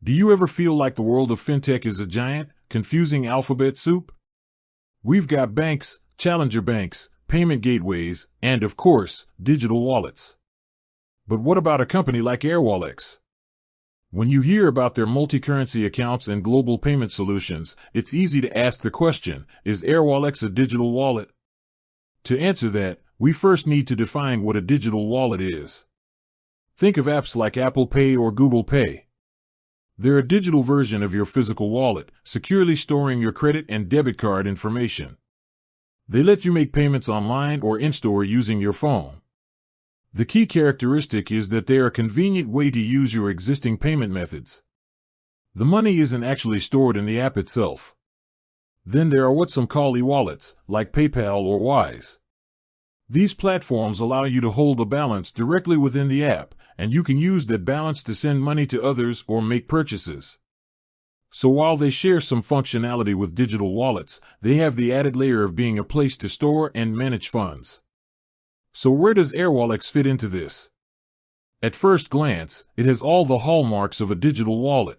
Do you ever feel like the world of fintech is a giant, confusing alphabet soup? We've got banks, challenger banks, payment gateways, and of course, digital wallets. But what about a company like Airwallex? When you hear about their multi-currency accounts and global payment solutions, it's easy to ask the question, is Airwallex a digital wallet? To answer that, we first need to define what a digital wallet is. Think of apps like Apple Pay or Google Pay. They're a digital version of your physical wallet, securely storing your credit and debit card information. They let you make payments online or in-store using your phone. The key characteristic is that they are a convenient way to use your existing payment methods. The money isn't actually stored in the app itself. Then there are what some call e-wallets, like PayPal or Wise. These platforms allow you to hold a balance directly within the app, and you can use that balance to send money to others or make purchases. So while they share some functionality with digital wallets, they have the added layer of being a place to store and manage funds. So where does Airwallex fit into this? At first glance, it has all the hallmarks of a digital wallet.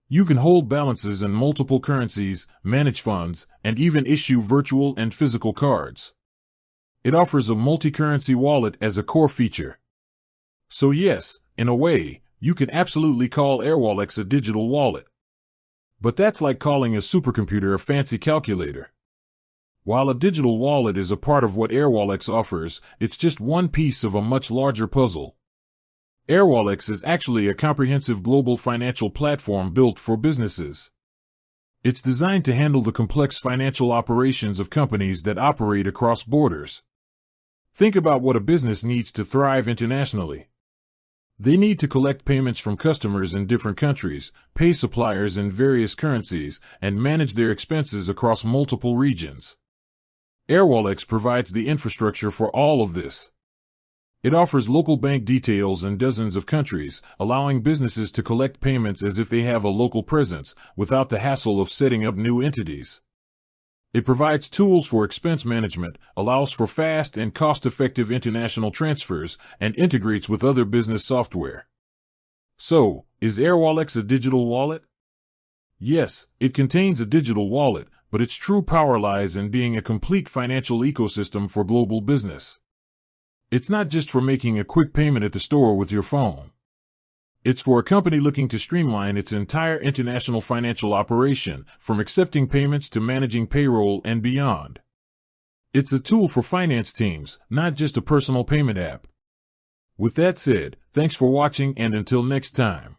You can hold balances in multiple currencies, manage funds, and even issue virtual and physical cards. It offers a multi-currency wallet as a core feature. So yes, in a way, you can absolutely call Airwallex a digital wallet. But that's like calling a supercomputer a fancy calculator. While a digital wallet is a part of what Airwallex offers, it's just one piece of a much larger puzzle. Airwallex is actually a comprehensive global financial platform built for businesses. It's designed to handle the complex financial operations of companies that operate across borders. Think about what a business needs to thrive internationally. They need to collect payments from customers in different countries, pay suppliers in various currencies, and manage their expenses across multiple regions. Airwallex provides the infrastructure for all of this. It offers local bank details in dozens of countries, allowing businesses to collect payments as if they have a local presence, without the hassle of setting up new entities. It provides tools for expense management, allows for fast and cost-effective international transfers, and integrates with other business software. So, is Airwallex a digital wallet? Yes, it contains a digital wallet, but its true power lies in being a complete financial ecosystem for global business. It's not just for making a quick payment at the store with your phone. It's for a company looking to streamline its entire international financial operation, from accepting payments to managing payroll and beyond. It's a tool for finance teams, not just a personal payment app. With that said, thanks for watching, and until next time.